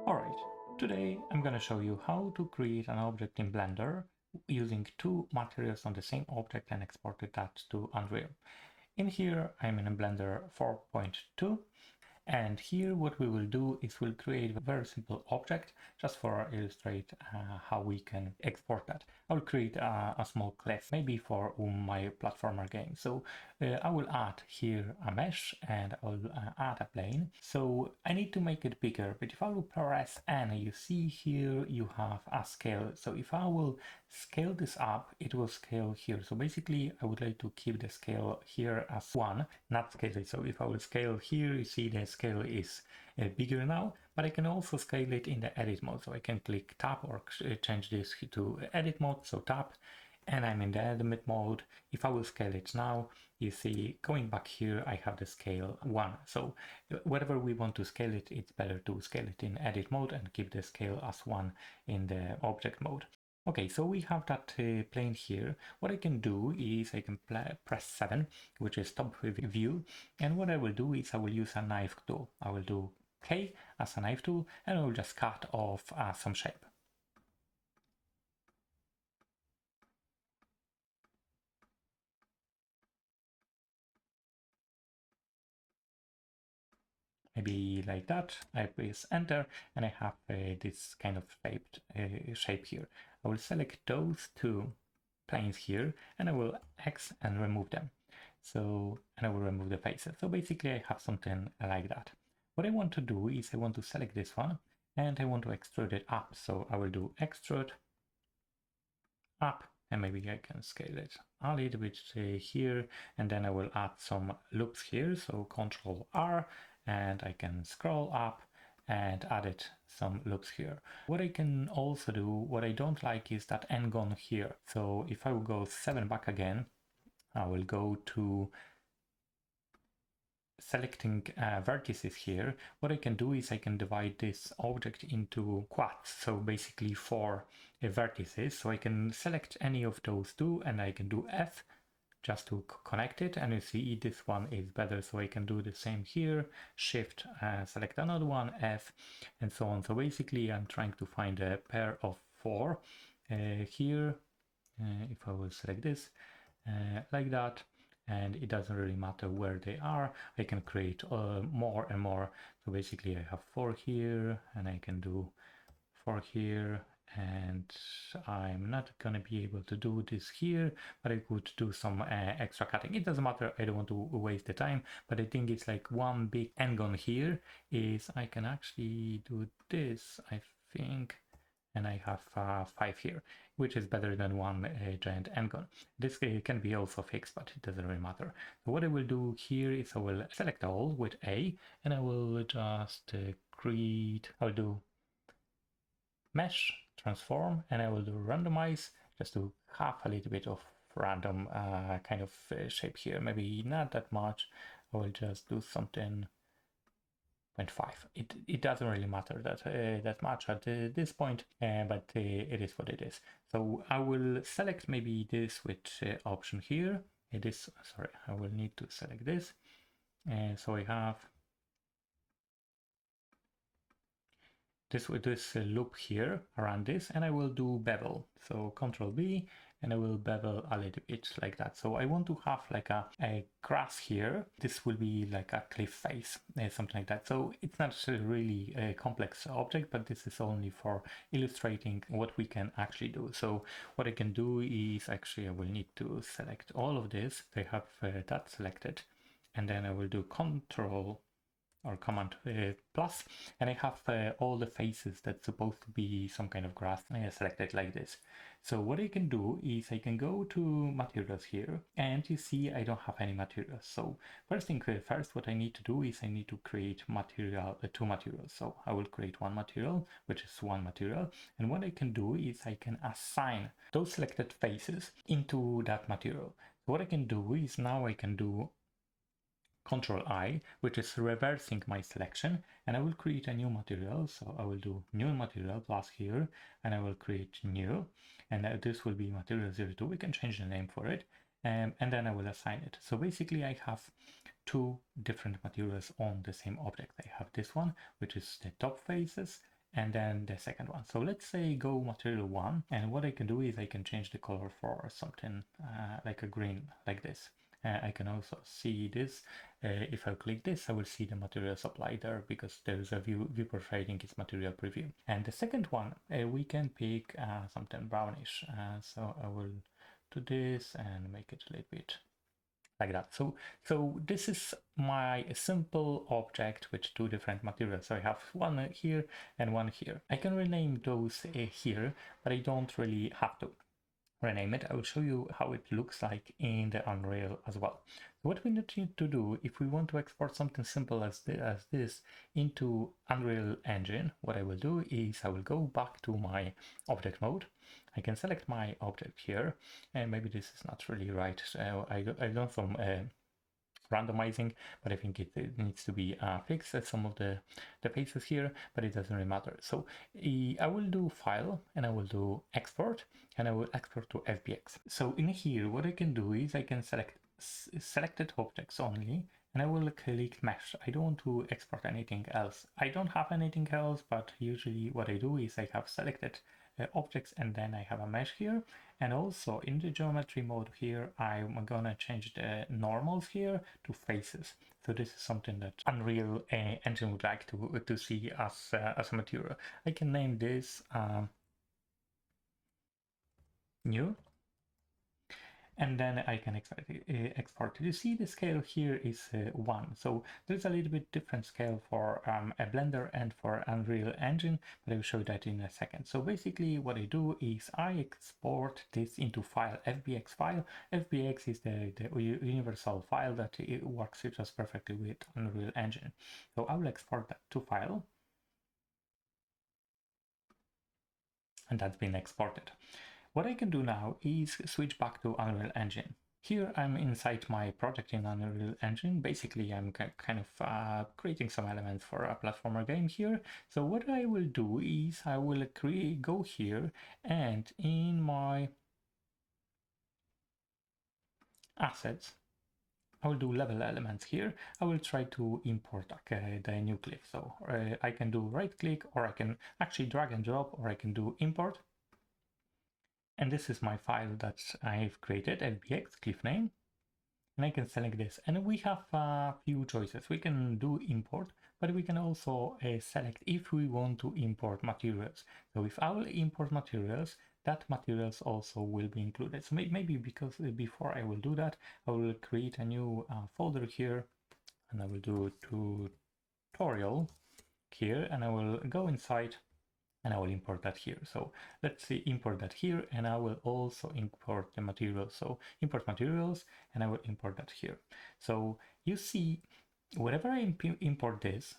Alright, today I'm gonna show you how to create an object in Blender using two materials on the same object and exported that to Unreal. In here I'm in Blender 4.2, and here what we will do is we'll create a very simple object just for illustrate how we can export that. I'll create a small cliff maybe for my platformer game. So I will add here a mesh and I'll add a plane. So I need to make it bigger, but if I will press N, you see here you have a scale. So if I will scale this up, it will scale here. So basically I would like to keep the scale here as 1, not scale it. So if I will scale here, you see the scale is bigger now, but I can also scale it in the edit mode. So I can click tab or change this to edit mode. So tab, and I'm in the edit mode. If I will scale it now, you see going back here, I have the scale 1. So whatever we want to scale it, it's better to scale it in edit mode and keep the scale as 1 in the object mode. Okay, so we have that plane here. What I can do is I can press 7, which is top view. And what I will do is I will use a knife tool. I will do K as a knife tool, and I will just cut off some shape. Maybe like that. I press enter and I have this kind of shape here. I will select those two planes here and I will X and remove them. So, and I will remove the faces. So basically I have something like that. What I want to do is I want to select this one and I want to extrude it up. So I will do extrude up, and maybe I can scale it a little bit here, and then I will add some loops here. So Control R, and I can scroll up and added some loops here. What I can also do, what I don't like is that end gone here. So if I will go 7 back again, I will go to selecting vertices here. What I can do is I can divide this object into quads, so basically 4 vertices. So I can select any of those two and I can do F just to connect it, and you see this one is better, so I can do the same here, shift, select another one, F, and so on. So basically I'm trying to find a pair of 4 here. If I will select this like that, and it doesn't really matter where they are, I can create more and more. So basically I have 4 here and I can do 4 here, and I'm not gonna be able to do this here, but I could do some extra cutting. It doesn't matter, I don't want to waste the time, but I think it's like one big n-gon here is I can actually do this, I think, and I have 5 here, which is better than one giant n-gon. This can be also fixed, but it doesn't really matter. So what I will do here is I will select all with A, and I will just create, I'll do mesh, transform, and I will do randomize just to have a little bit of random kind of shape here. Maybe not that much. I will just do something 0.5. It doesn't really matter that much at this point, but it is what it is. So I will select maybe this with option here. Sorry, I will need to select this. So I have this with this loop here around this, and I will do bevel. So Control B, and I will bevel a little bit like that. So I want to have like a grass here. This will be like a cliff face, something like that. So it's not really a complex object, but this is only for illustrating what we can actually do. So what I can do is actually I will need to select all of this. I have that selected, and then I will do Control or command plus, and I have all the faces that's supposed to be some kind of grass selected like this. So what I can do is I can go to materials here, and you see I don't have any materials. So first thing first, what I need to do is I need to create two materials. So I will create one material, which is one material, and what I can do is I can assign those selected faces into that material. So what I can do is now I can do Control I, which is reversing my selection, and I will create a new material. So I will do new material plus here, and I will create new, and this will be material 02. We can change the name for it, and then I will assign it. So basically I have two different materials on the same object. I have this one, which is the top faces, and then the second one. So let's say go material 1, and what I can do is I can change the color for something like a green, like this. I can also see this. If I click this, I will see the materials applied there because there is a viewport shading its material preview. And the second one, we can pick something brownish. So I will do this and make it a little bit like that. So this is my simple object with two different materials. So I have one here and one here. I can rename those here, but I don't really have to rename it. I will show you how it looks like in the Unreal as well. So what we need to do if we want to export something simple as this into Unreal Engine, what I will do is I will go back to my object mode. I can select my object here, and maybe this is not really right. So I done some randomizing, but I think it needs to be fixed at some of the faces here, but it doesn't really matter. So I will do file and I will do export, and I will export to FBX. So in here, what I can do is I can select selected objects only, and I will click mesh. I don't want to export anything else. I don't have anything else, but usually what I do is I have selected objects, and then I have a mesh here. And also in the geometry mode here, I'm gonna change the normals here to faces. So this is something that Unreal Engine would like to see as a material. I can name this new, and then I can export. You see the scale here is 1, so there's a little bit different scale for a Blender and for Unreal Engine, but I will show that in a second. So basically what I do is I export this into file, FBX file. FBX is the universal file that it works just perfectly with Unreal Engine. So I will export that to file, and that's been exported. What I can do now is switch back to Unreal Engine. Here I'm inside my project in Unreal Engine. Basically, I'm kind of creating some elements for a platformer game here. So what I will do is I will go here, and in my assets, I will do level elements here. I will try to import the new cliff. So I can do right click, or I can actually drag and drop, or I can do import. And this is my file that I've created, FBX cliff name. And I can select this, and we have a few choices. We can do import, but we can also select if we want to import materials. So if I will import materials, that materials also will be included. So maybe because before I will do that, I will create a new folder here, and I will do tutorial here, and I will go inside, and I will import that here. So let's see, import that here, and I will also import the materials. So import materials, and I will import that here. So you see, whenever I import this,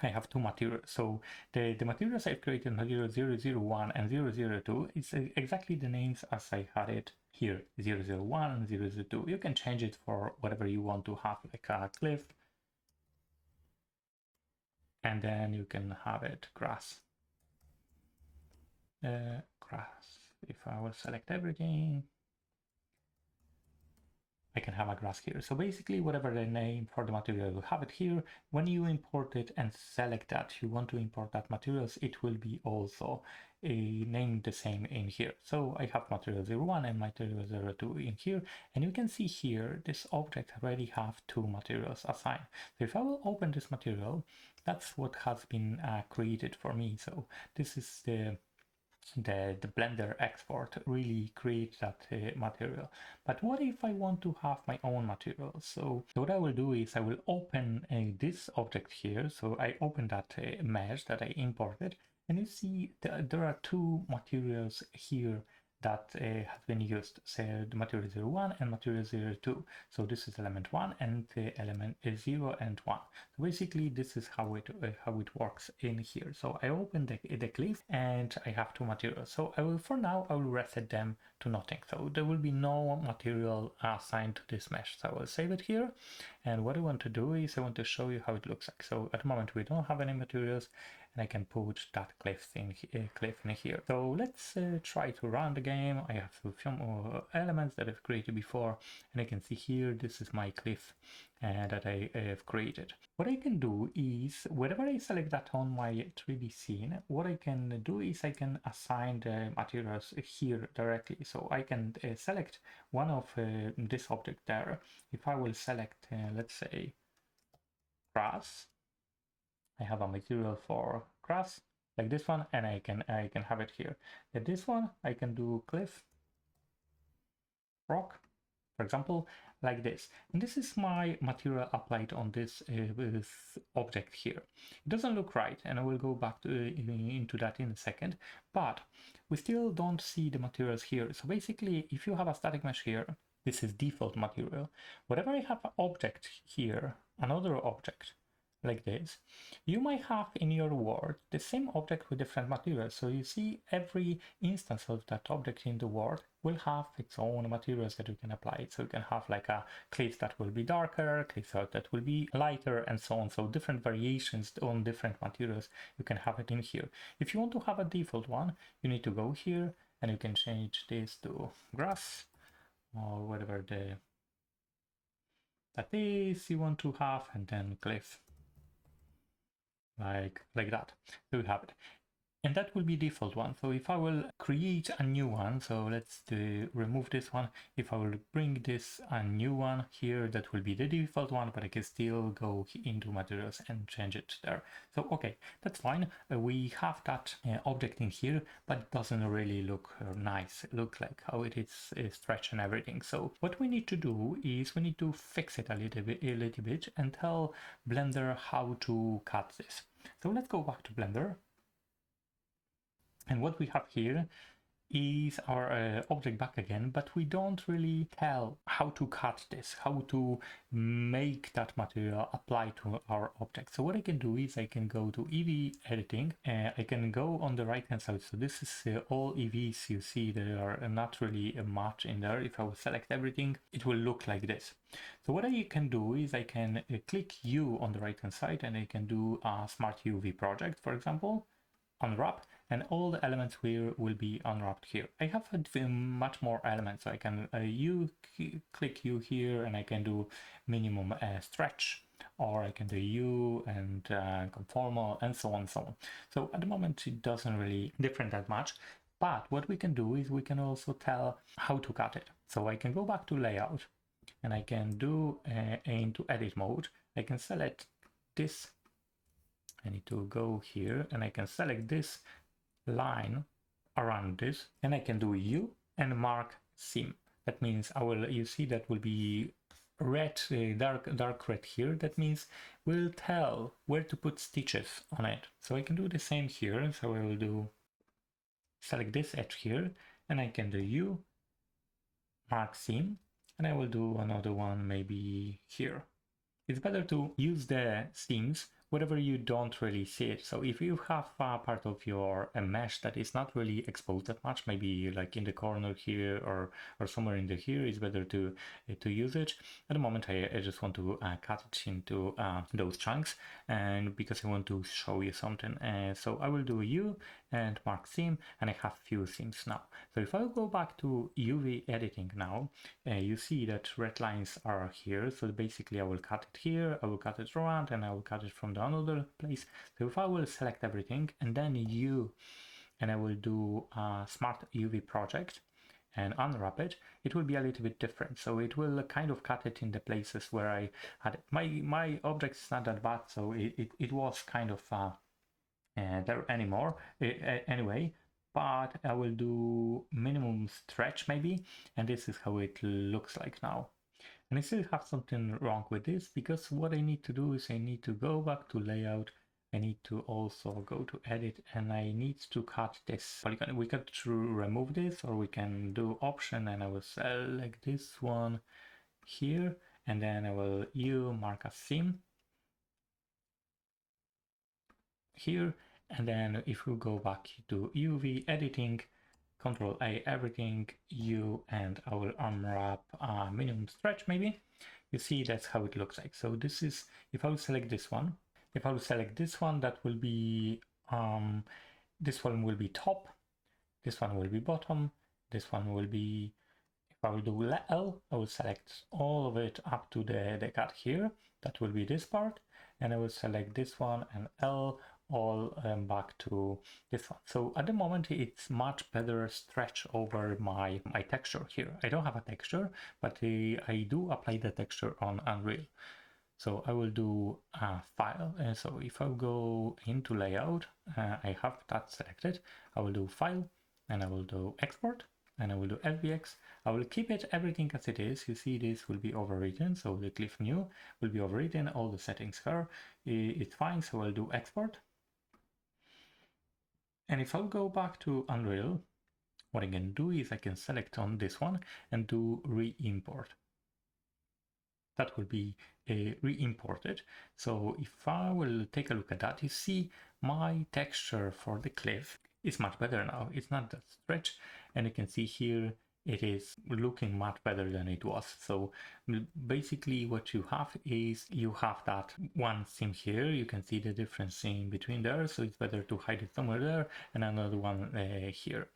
I have two materials. So the materials I've created, material 001 and 002, is exactly the names as I had it here, 001 and 002. You can change it for whatever you want to have, like a cliff, and then you can have it grass. Grass. If I will select everything, I can have a grass here. So basically, whatever the name for the material, you have it here. When you import it and select that you want to import that materials, it will be also named the same in here. So I have material 01 and material 02 in here, and you can see here this object already have two materials assigned. So if I will open this material, that's what has been created for me. So this is the Blender export really create that material. But what if I want to have my own material? So what I will do is I will open this object here. So I open that mesh that I imported, and you see there are two materials here that has been used, so the material 01 and material 02. So this is element 1 and the element 0 and 1. So basically this is how it works in here. So I open the cliff, and I have two materials. So for now I will reset them to nothing. So there will be no material assigned to this mesh. So I will save it here, and what I want to do is I want to show you how it looks like. So at the moment we don't have any materials, and I can put that cliff in here. So let's try to run the game. I have a few more elements that I've created before, and I can see here this is my cliff that I have created. What I can do is, whenever I select that on my 3D scene, what I can do is I can assign the materials here directly. So I can select one of this object there. If I will select, let's say, grass, I have a material for grass like this one, and I can have it here. And this one I can do cliff, rock, for example, like this. And this is my material applied on this object here. It doesn't look right, and I will go back into that in a second, but we still don't see the materials here. So basically, if you have a static mesh here, this is default material. Whatever I have an object here, another object, like this, you might have in your world the same object with different materials. So you see every instance of that object in the world will have its own materials that you can apply. So you can have like a cliff that will be darker, cliff that will be lighter, and so on. So different variations on different materials, you can have it in here. If you want to have a default one, you need to go here and you can change this to grass or whatever that is you want to have, and then cliff. Like that. So you have it, and that will be default one. So if I will create a new one, so let's remove this one. If I will bring this a new one here, that will be the default one, but I can still go into materials and change it there. So okay, that's fine. We have that object in here, but it doesn't really look nice. It looks like how it is stretched and everything. So what we need to do is we need to fix it a little bit and tell Blender how to cut this. So let's go back to Blender. And what we have here is our object back again, but we don't really tell how to cut this, how to make that material apply to our object. So what I can do is I can go to EV editing, I can go on the right hand side. So this is all EVs. You see there are not really much in there. If I will select everything, it will look like this. So what I can do is I can click U on the right hand side, and I can do a smart UV project, for example, unwrap, and all the elements here will be unwrapped here. I have much more elements, so I can click U here, and I can do minimum stretch, or I can do U and conformal, and so on and so on. So at the moment it doesn't really differ that much, but what we can do is we can also tell how to cut it. So I can go back to layout, and I can do into edit mode. I can select this. I need to go here, and I can select this line around this, and I can do U and mark seam. That means you see that will be red, dark red here. That means we'll tell where to put stitches on it. So I can do the same here. So I will select this edge here, and I can do U, mark seam, and I will do another one maybe here. It's better to use the seams wherever you don't really see it. So if you have a part of your mesh that is not really exposed that much, maybe like in the corner here or somewhere in the here, it's better to use it. At the moment I just want to cut it into those chunks, and because I want to show you something. So I will do U and mark seam, and I have few seams now. So if I go back to UV editing now, you see that red lines are here. So basically I will cut it here, I will cut it around, and I will cut it from the another place. So if I will select everything and then U, and I will do a smart UV project and unwrap it, it will be a little bit different. So it will kind of cut it in the places where I had it. My object is not that bad, so it was kind of there anymore anyway, but I will do minimum stretch maybe, and this is how it looks like now. And I still have something wrong with this, because what I need to do is I need to go back to layout. I need to also go to edit, and I need to cut this polygon. We could remove this, or we can do option, and I will select this one here, and then I will mark a seam here. And then if we go back to UV editing, Control A everything, U, and I will unwrap minimum stretch maybe. You see that's how it looks like. So this is, if I will select this one, that will be This one will be top, this one will be bottom, this one will be, if I will do L, I will select all of it up to the cut here. That will be this part. And I will select this one and L all back to this one. So at the moment it's much better stretch over my texture here. I don't have a texture, but I do apply the texture on Unreal. So I will do a file. So if I go into layout, I have that selected. I will do file and I will do export and I will do FBX. I will keep it everything as it is. You see this will be overwritten. So the cliff new will be overwritten. All the settings here, it's fine. So I'll do export. And if I'll go back to Unreal, what I can do is I can select on this one and do re-import. That will be re-imported. So if I will take a look at that, you see my texture for the cliff is much better now. It's not that stretch, and you can see here it is looking much better than it was. So basically what you have is you have that one seam here. You can see the difference in between there, so it's better to hide it somewhere there, and another one here.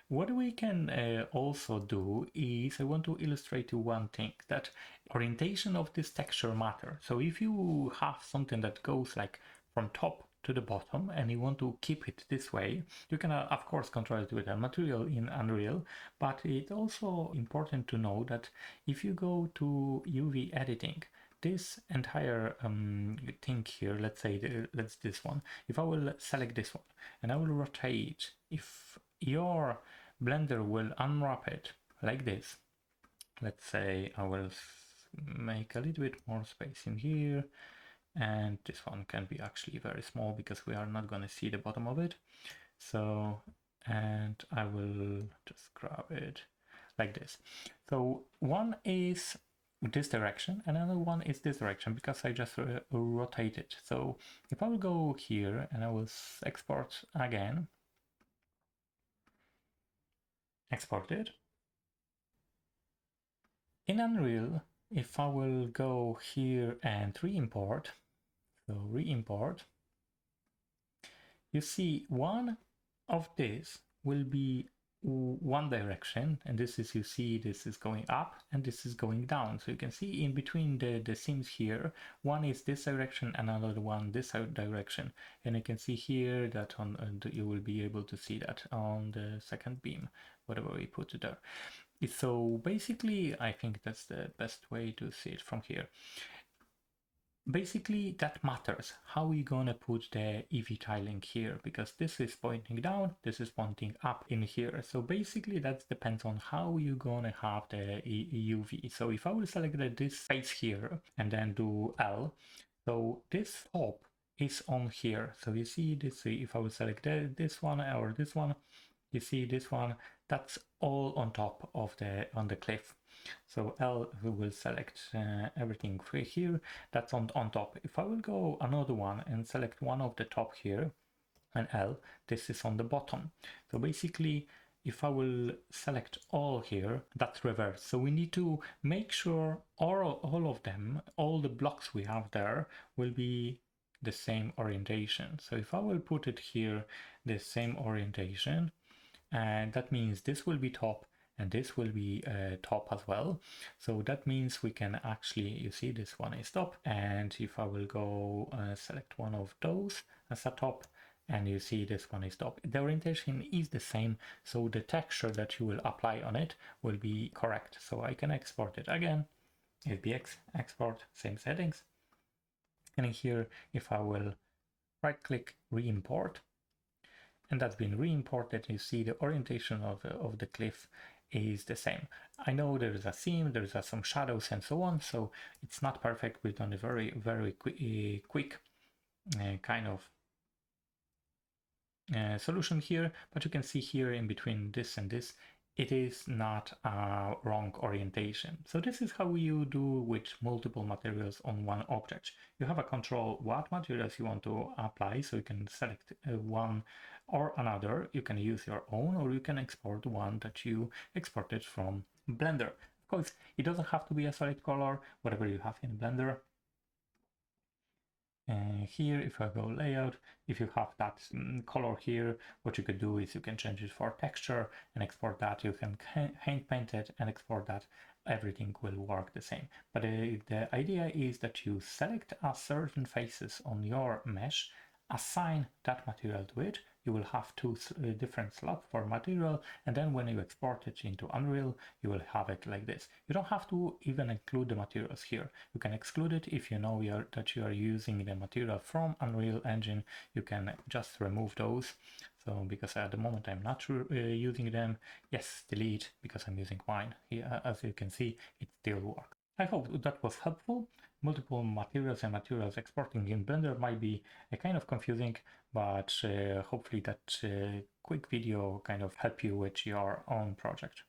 What we can also do is I want to illustrate you one thing, that orientation of this texture matter. So if you have something that goes like from top to the bottom and you want to keep it this way, you can of course control it with a material in Unreal, but it's also important to know that if you go to UV editing, this entire thing here, let's say let's this one, if I will select this one and I will rotate, if your Blender will unwrap it like this, let's say I will make a little bit more space in here, and this one can be actually very small because we are not going to see the bottom of it. So, and I will just grab it like this. So one is this direction, another one is this direction because I just rotate it. So if I will go here and I will export again, export it. In Unreal, if I will go here and re-import, so re-import, you see one of this will be one direction, and this is, you see this is going up and this is going down. So you can see in between the seams here, one is this direction, another one this direction, and you can see here that on you will be able to see that on the second beam, whatever we put it there. So basically, I think that's the best way to see it from here. Basically, that matters how we gonna put the EV tiling here, because this is pointing down, this is pointing up in here. So basically, that depends on how you gonna have the UV. So if I will select this face here and then do L, so this top is on here. So you see this, if I will select this one or this one, you see this one, that's all on top of on the cliff. So L, we will select everything here, that's on top. If I will go another one and select one of the top here and L, this is on the bottom. So basically, if I will select all here, that's reverse. So we need to make sure all of them, all the blocks we have there will be the same orientation. So if I will put it here, the same orientation, and that means this will be top and this will be top as well. So that means we can actually, you see this one is top, and if I will go select one of those as a top, and you see this one is top, the orientation is the same, so the texture that you will apply on it will be correct. So I can export it again, FBX, export, same settings, and here if I will right click, re-import, and that's been re-imported, you see the orientation of the cliff is the same. I know there is a seam, there is some shadows and so on, so it's not perfect. We've done a very quick kind of solution here, but you can see here in between this and this, it is not a wrong orientation. So this is how you do with multiple materials on one object. You have a control what materials you want to apply, so you can select one or another. You can use your own, or you can export one that you exported from Blender. Of course, it doesn't have to be a solid color, whatever you have in Blender. Here, if I go layout, if you have that color here, what you could do is you can change it for texture and export that. You can hand paint it and export that. Everything will work the same. But the idea is that you select a certain faces on your mesh, assign that material to it. You will have two different slots for material, and then when you export it into Unreal, you will have it like this. You don't have to even include the materials here. You can exclude it if you know that you are using the material from Unreal Engine. You can just remove those. So because at the moment I'm not using them, yes, delete, because I'm using mine. Here, as you can see, it still works. I hope that was helpful. Multiple materials and materials exporting in Blender might be kind of confusing, but hopefully that quick video kind of help you with your own project.